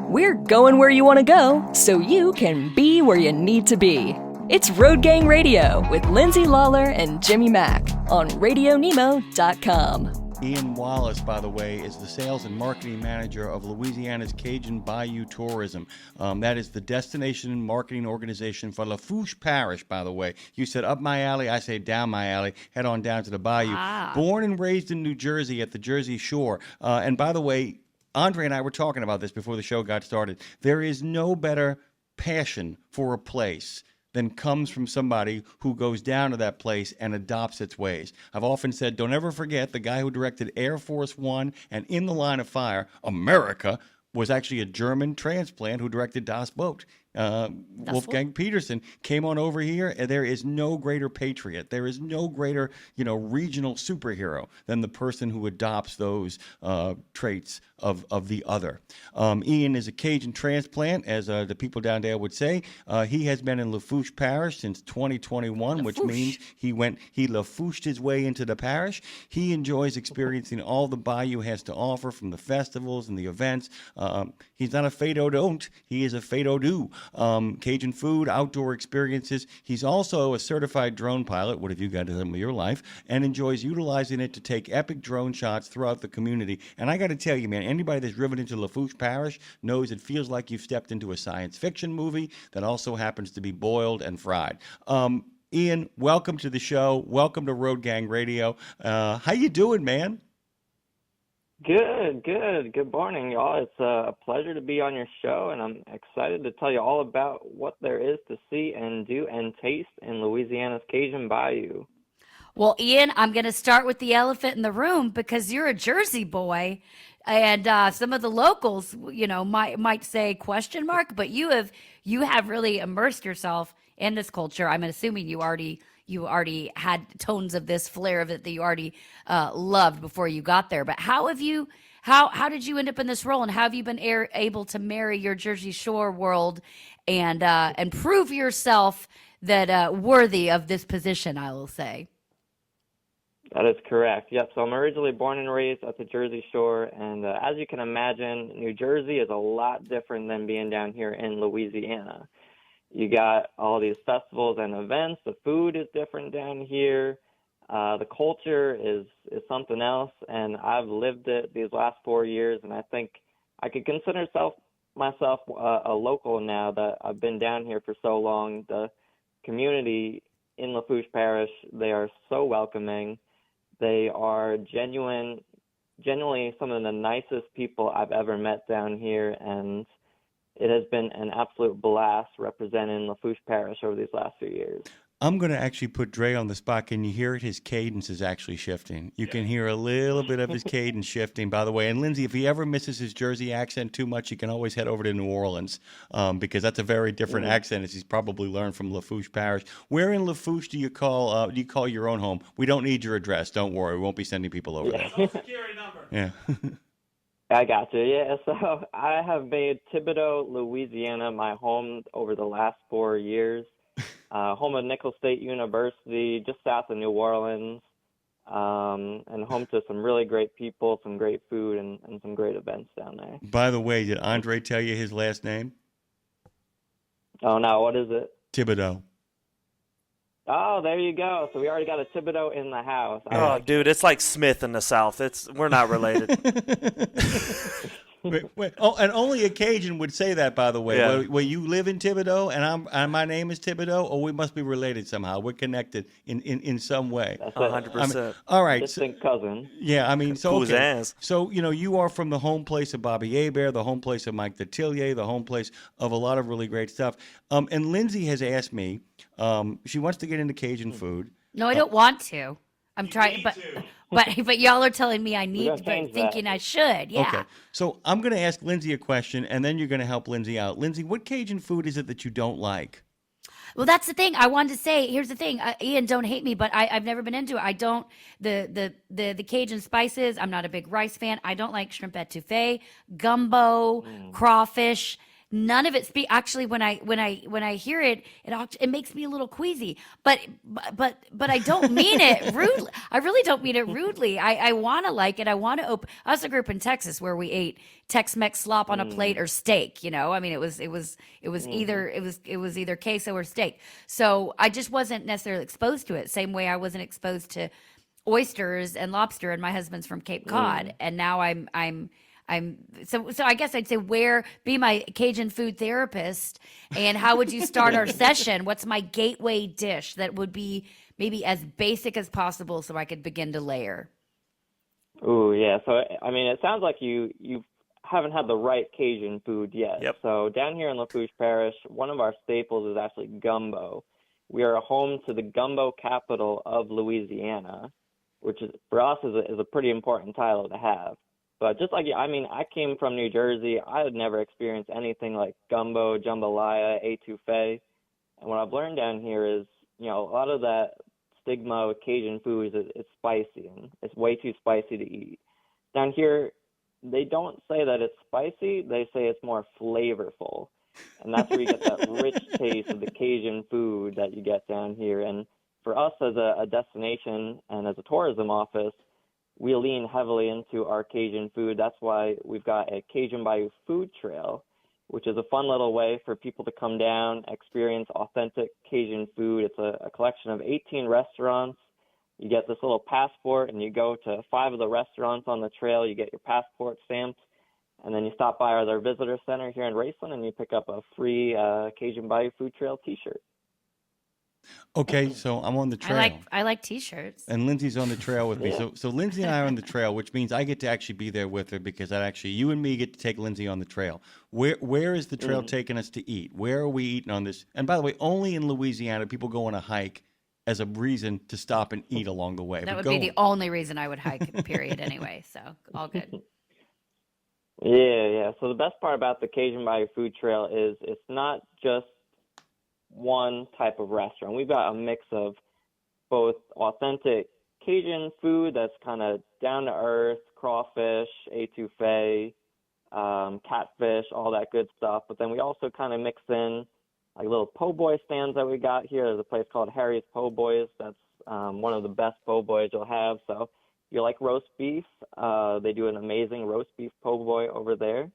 We're going where you want to go so you can be where you need to be. It's Road Gang Radio with Lindsay, Lawler, and Jimmy Mack on RadioNemo.com. Ian Wallis, by the way, is the sales and marketing manager of Louisiana's Cajun Bayou Tourism. That is the destination marketing organization for Lafourche Parish, by the way. You said up my alley, I say down my alley. Head on down to the bayou. Born and raised in New Jersey at the Jersey Shore. And by the way, Andre and I were talking about this before the show got started. There is no better passion for a place than comes from somebody who goes down to that place and adopts its ways. I've often said, don't ever forget the guy who directed Air Force One and In the Line of Fire, America, was actually a German transplant who directed Das Boot. Wolfgang Peterson came on over here, and there is no greater patriot. There is no greater, regional superhero than the person who adopts those traits of the other. Ian is a Cajun transplant, as the people down there would say. He has been in Lafourche Parish since 2021, which means he Lafourched his way into the parish. He enjoys experiencing all the Bayou has to offer, from the festivals and the events. He's not a fado-don't, he is a fado-do. Cajun food, outdoor experiences. He's also a certified drone pilot. What have you got to do with your life? And enjoys utilizing it to take epic drone shots throughout the community. And I got to tell you, man, anybody that's driven into Lafourche Parish knows it feels like you've stepped into a science fiction movie that also happens to be boiled and fried. Ian, welcome to the show. Welcome to Road Gang Radio. How you doing, man? Good. Good morning, y'all. It's a pleasure to be on your show, and I'm excited to tell you all about what there is to see and do and taste in Louisiana's Cajun Bayou. Well, Ian, I'm going to start with the elephant in the room because you're a Jersey boy, and some of the locals, might say question mark, but you have really immersed yourself in this culture. I'm assuming you already had tones of this flair of it that you already loved before you got there. But how did you end up in this role, and how have you been able to marry your Jersey Shore world and prove yourself that worthy of this position, I will say? That is correct. Yep. So I'm originally born and raised at the Jersey Shore, and as you can imagine, New Jersey is a lot different than being down here in Louisiana. You got all these festivals and events. The food is different down here. The culture is something else, and I've lived it these last 4 years, and I think I could consider myself a local now that I've been down here for so long. The community in Lafourche Parish, they are so welcoming. They are genuinely some of the nicest people I've ever met down here, and it has been an absolute blast representing Lafourche Parish over these last few years. I'm going to actually put Dre on the spot. Can you hear it? His cadence is actually shifting. You can hear a little bit of his cadence shifting, by the way. And Lindsay, if he ever misses his Jersey accent too much, he can always head over to New Orleans because that's a very different accent, as he's probably learned from Lafourche Parish. Where in Lafourche do you call your own home? We don't need your address. Don't worry. We won't be sending people over there. Social security number. Yeah. I got you. Yeah, so I have made Thibodaux, Louisiana, my home over the last 4 years. Home of Nicholls State University, just south of New Orleans, and home to some really great people, some great food, and some great events down there. By the way, did Andre tell you his last name? Oh, no, what is it? Thibodaux. Oh, there you go. So we already got a Thibodaux in the house. Oh, dude, it's like Smith in the South. We're not related. Wait. Oh, and only a Cajun would say that, by the way. Yeah. Well, you live in Thibodaux, and my name is Thibodaux, or we must be related somehow. We're connected in some way. That's 100%. All right. Distant cousin. Yeah, I mean, so okay. Cousins. So you are from the home place of Bobby Hebert, the home place of Mike Detillier, the home place of a lot of really great stuff. And Lindsay has asked me. She wants to get into Cajun food. No, I don't want to. I'm trying, but y'all are telling me I need to, but thinking I should. Yeah. Okay. So I'm going to ask Lindsay a question, and then you're going to help Lindsay out. Lindsay, what Cajun food is it that you don't like? Well, that's the thing. I wanted to say, here's the thing. Ian, don't hate me, but I've never been into it. I don't, the Cajun spices, I'm not a big rice fan. I don't like shrimp etouffee, gumbo, crawfish. none of it actually when I hear it, it makes me a little queasy. But I don't mean it rudely. I really don't mean it rudely. I want to like it. I want to open. I also grew up in Texas where we ate Tex-Mex slop on a plate or steak. I mean, it was either queso or steak. So I just wasn't necessarily exposed to it. Same way I wasn't exposed to oysters and lobster, and my husband's from Cape Cod, and now I'm so I guess I'd say be my Cajun food therapist, and how would you start our session? What's my gateway dish that would be maybe as basic as possible so I could begin to layer? Ooh, yeah. So I mean, it sounds like you haven't had the right Cajun food yet. Yep. So down here in Lafourche Parish, one of our staples is actually gumbo. We are home to the gumbo capital of Louisiana, which is for us is a pretty important title to have. But just like, I mean, I came from New Jersey. I had never experienced anything like gumbo, jambalaya, etouffee. And what I've learned down here is, a lot of that stigma with Cajun food is it's spicy and it's way too spicy to eat. Down here, they don't say that it's spicy. They say it's more flavorful. And that's where you get that rich taste of the Cajun food that you get down here. And for us as a destination and as a tourism office, we lean heavily into our Cajun food. That's why we've got a Cajun Bayou Food Trail, which is a fun little way for people to come down, experience authentic Cajun food. It's a collection of 18 restaurants. You get this little passport, and you go to 5 of the restaurants on the trail. You get your passport stamped, and then you stop by our visitor center here in Raceland, and you pick up a free Cajun Bayou Food Trail T-shirt. Okay, so I'm on the trail. I like T-shirts. And Lindsay's on the trail with me. Yeah. So Lindsay and I are on the trail, which means I get to actually be there with her because you and me get to take Lindsay on the trail. Where is the trail taking us to eat? Where are we eating on this? And by the way, only in Louisiana people go on a hike as a reason to stop and eat along the way. That would be the only reason I would hike, period, anyway. So all good. Yeah. So the best part about the Cajun Bayou Food Trail is it's not just one type of restaurant. We've got a mix of both authentic Cajun food that's kind of down to earth, crawfish, etouffee, catfish, all that good stuff. But then we also kind of mix in like little po' boy stands that we got here. There's a place called Harry's Po' Boys. That's one of the best po' boys you'll have. So if you like roast beef, they do an amazing roast beef po' boy over there.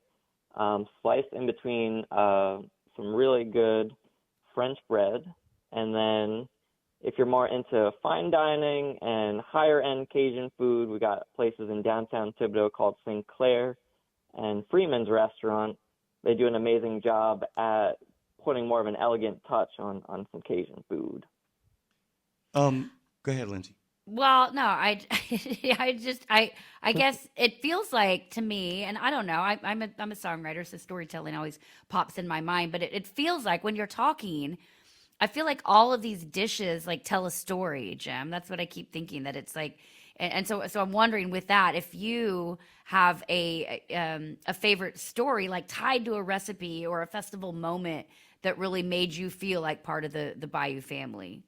Sliced in between some really good French bread. And then if you're more into fine dining and higher end Cajun food, we got places in downtown Thibodaux called St. Clair and Freeman's Restaurant. They do an amazing job at putting more of an elegant touch on some Cajun food. Go ahead, Lindsay. Well, no, I guess it feels like to me, and I don't know, I'm a songwriter, so storytelling always pops in my mind, but it feels like when you're talking, I feel like all of these dishes like tell a story, Jim. That's what I keep thinking, that it's like, and so I'm wondering with that, if you have a favorite story like tied to a recipe or a festival moment that really made you feel like part of the Bayou family.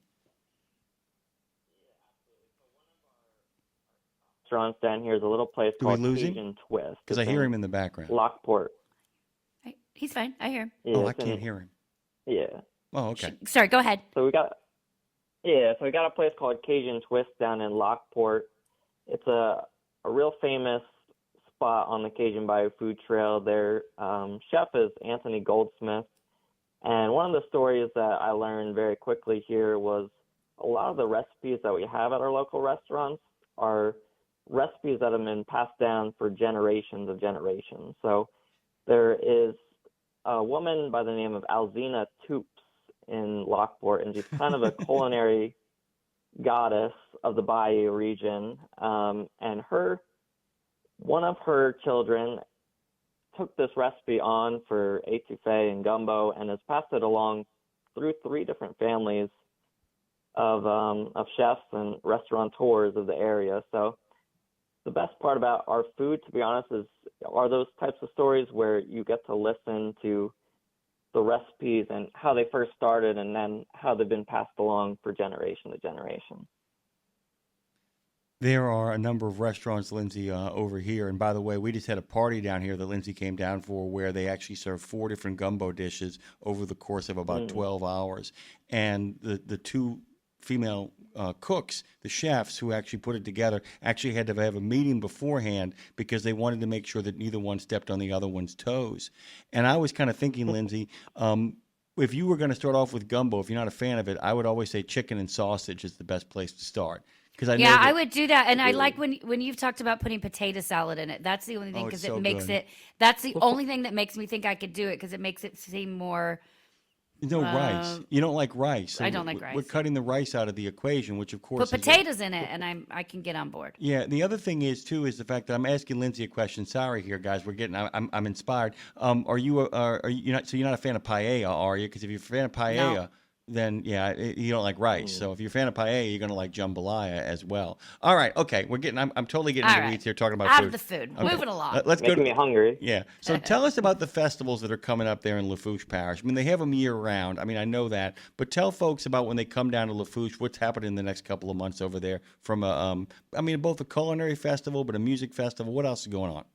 Restaurants down here is a little place called Cajun Twist. Because I hear him in the background. Lockport. He's fine. I hear him. Yeah, I can't hear him. Yeah. Oh, okay. Sorry, go ahead. So we got a place called Cajun Twist down in Lockport. It's a real famous spot on the Cajun Bayou Food Trail. Their chef is Anthony Goldsmith. And one of the stories that I learned very quickly here was a lot of the recipes that we have at our local restaurants are recipes that have been passed down for generations of generations. So there is a woman by the name of Alzina Toops in Lockport, and she's kind of a culinary goddess of the Bayou region. And one of her children took this recipe on for etouffee and gumbo and has passed it along through 3 different families of chefs and restaurateurs of the area. So the best part about our food, to be honest, are those types of stories where you get to listen to the recipes and how they first started and then how they've been passed along for generation to generation. There are a number of restaurants, Lindsay, over here. And by the way, we just had a party down here that Lindsay came down for where they actually served 4 different gumbo dishes over the course of about 12 hours. And the two female cooks, the chefs who actually put it together, actually had to have a meeting beforehand because they wanted to make sure that neither one stepped on the other one's toes. And I was kind of thinking, Lindsay, if you were going to start off with gumbo, if you're not a fan of it, I would always say chicken and sausage is the best place to start. I know I would do that, and I like when you've talked about putting potato salad in it. That's the only thing because it makes it. That's the only thing that makes me think I could do it because it makes it seem more. No rice. You don't like rice. So I don't like rice. We're cutting the rice out of the equation, which of course. Put potatoes in it, and I can get on board. Yeah. The other thing is too is the fact that I'm asking Lindsay a question. Sorry, here, guys. I'm inspired. Are you not? So you're not a fan of paella, are you? Because if you're a fan of paella. No. Then you don't like rice. So if you're a fan of paella, you're gonna like jambalaya as well. All right, okay, I'm totally getting into the weeds here talking about out food. of the food. Okay. Moving along. Let's Making me hungry. Yeah. So tell us about the festivals that are coming up there in Lafourche Parish. I mean, they have them year round. I mean, I know that, but tell folks about when they come down to Lafourche, what's happening in the next couple of months over there. From both a culinary festival, but a music festival. What else is going on?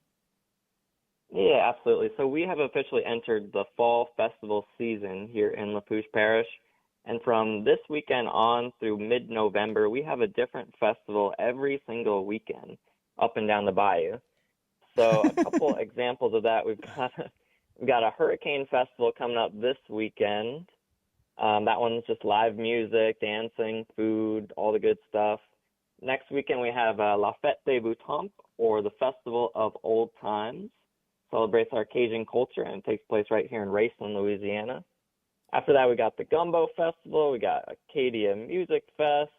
Yeah, absolutely. So we have officially entered the fall festival season here in Lafourche Parish. And from this weekend on through mid-November, we have a different festival every single weekend up and down the bayou. So a couple examples of that, we've got a hurricane festival coming up this weekend. That one's just live music, dancing, food, all the good stuff. Next weekend we have La Fête des Temps, or the Festival of Old Times. Celebrates our Cajun culture and it takes place right here in Raceland, Louisiana. After that, we got the Gumbo Festival. We got Acadia Music Fest.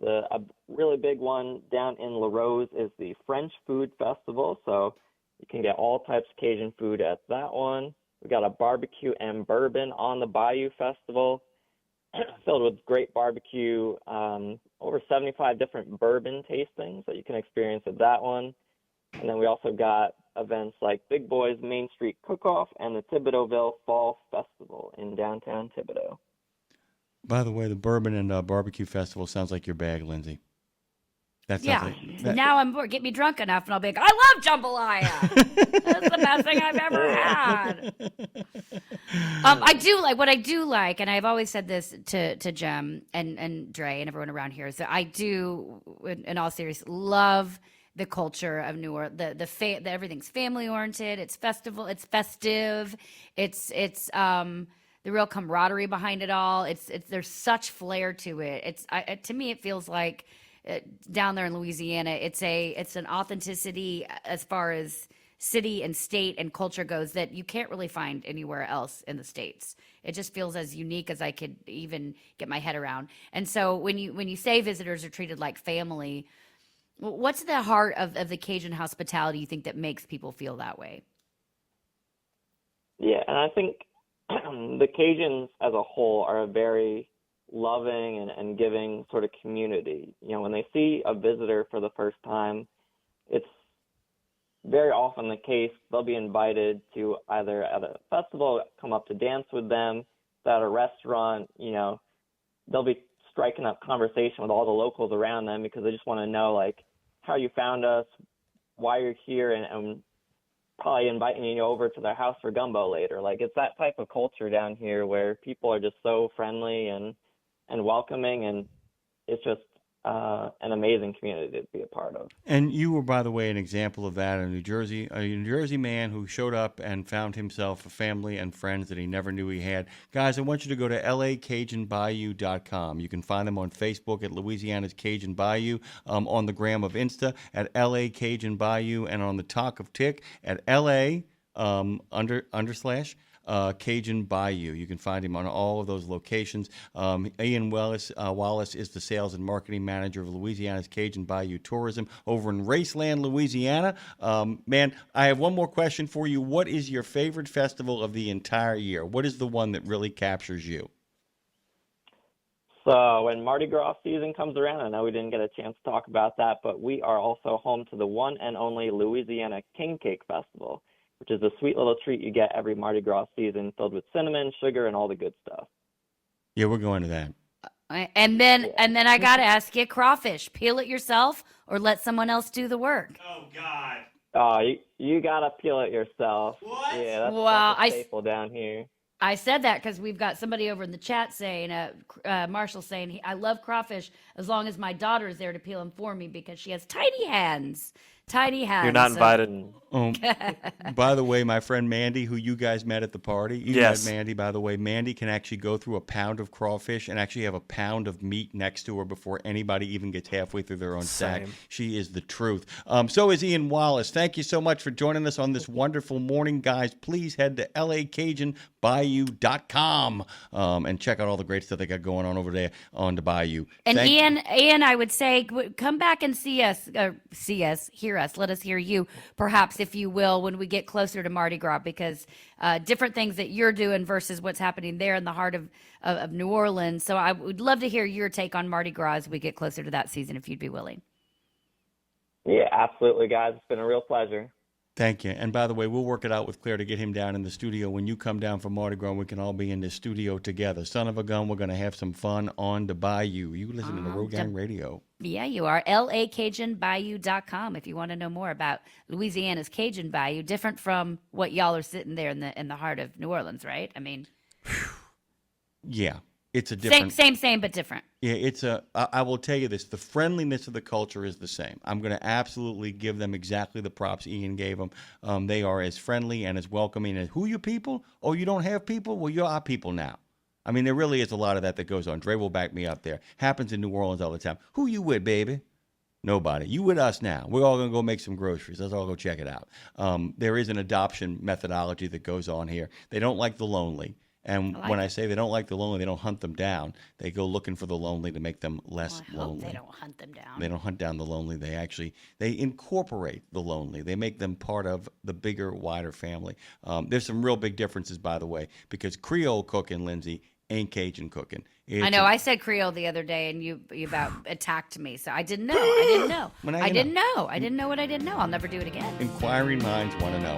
A really big one down in La Rose is the French Food Festival. So you can get all types of Cajun food at that one. We got a barbecue and bourbon on the Bayou Festival, filled with great barbecue. Over 75 different bourbon tastings that you can experience at that one. And then we also got events like Big Boy's Main Street Cook-Off and the Thibodaux Fall Festival in downtown Thibodaux. By the way, the Bourbon and Barbecue Festival sounds like your bag, Lindsay. Now I'm bored. Get me drunk enough and I'll be like, I love jambalaya. That's the best thing I've ever had. I do like, and I've always said this to Jem and Dre and everyone around here, is that I do, in all seriousness, love the culture of New Orleans, the everything's family oriented. It's festival. It's festive. It's the real camaraderie behind it all. There's such flair to it. To me, it feels like down there in Louisiana, it's an authenticity as far as city and state and culture goes that you can't really find anywhere else in the States. It just feels as unique as I could even get my head around. And so when you say visitors are treated like family, what's the heart of the Cajun hospitality you think that makes people feel that way? Yeah, and I think the Cajuns as a whole are a very loving and giving sort of community. You know, when they see a visitor for the first time, it's very often the case they'll be invited to either at a festival, come up to dance with them, at a restaurant, you know, they'll be striking up conversation with all the locals around them because they just want to know, like, how you found us, why you're here, and probably inviting you over to their house for gumbo later. Like, it's that type of culture down here where people are just so friendly and welcoming, and it's just an amazing community to be a part of. And you were, by the way, an example of that, a New Jersey man who showed up and found himself a family and friends that he never knew he had. Guys, I want you to go to lacajunbayou.com. You can find them on Facebook at Louisiana's Cajun Bayou, on the gram of Insta at LA Cajun Bayou, and on the talk of Tick at LA / Cajun Bayou. You can find him on all of those locations. Ian Wallis is the sales and marketing manager of Louisiana's Cajun Bayou Tourism over in Raceland, Louisiana. Man, I have one more question for you. What is your favorite festival of the entire year? What is the one that really captures you? So when Mardi Gras season comes around, I know we didn't get a chance to talk about that, but we are also home to the one and only Louisiana King Cake Festival, which is a sweet little treat you get every Mardi Gras season, filled with cinnamon, sugar, and all the good stuff. Yeah, we're going to that. And then I got to ask you, crawfish, peel it yourself or let someone else do the work? Oh, God. Oh, you gotta peel it yourself. What? Yeah, that's Well, a staple down here. I said that because we've got somebody over in the chat saying, Marshall saying, I love crawfish as long as my daughter is there to peel them for me because she has tiny hands. Tiny hands. You're not invited. By the way, my friend Mandy, who you guys met at the party, Yes. met Mandy, by the way. Mandy can actually go through a pound of crawfish and actually have a pound of meat next to her before anybody even gets halfway through their own sack. Same. She is the truth. So is Ian Wallis. Thank you so much for joining us on this wonderful morning, guys. Please head to lacajunbayou.com and check out all the great stuff they got going on over there on the Bayou. And Ian, I would say, come back and see us, hear us. Let us hear you, perhaps, if you will, when we get closer to Mardi Gras, because different things that you're doing versus what's happening there in the heart of New Orleans. So I would love to hear your take on Mardi Gras as we get closer to that season, if you'd be willing. Yeah, absolutely, guys. It's been a real pleasure. Thank you. And by the way, we'll work it out with Claire to get him down in the studio. When you come down for Mardi Gras, we can all be in the studio together. Son of a gun, we're going to have some fun on the Bayou. You listen to the Road Gang Radio. Yeah, you are. LACajunBayou.com if you want to know more about Louisiana's Cajun Bayou, different from what y'all are sitting there in the heart of New Orleans, right? I mean, yeah, it's a different. Same, but different. Yeah, I will tell you this, the friendliness of the culture is the same. I'm going to absolutely give them exactly the props Ian gave them. They are as friendly and as welcoming as, who you people? Oh, you don't have people? Well, you're our people now. I mean, there really is a lot of that goes on. Dre will back me up there. Happens in New Orleans all the time. Who you with, baby? Nobody. You with us now. We're all going to go make some groceries. Let's all go check it out. There is an adoption methodology that goes on here. They don't like the lonely. And when I say they don't like the lonely, they don't hunt them down. They go looking for the lonely to make them less lonely. They don't hunt them down. They don't hunt down the lonely. They incorporate the lonely. They make them part of the bigger, wider family. There's some real big differences, by the way, because Creole cooking, Lindsay, ain't Cajun cooking. I know. I said Creole the other day, and you about attacked me. So I didn't know. I didn't know. I didn't know what I didn't know. I'll never do it again. Inquiring minds want to know.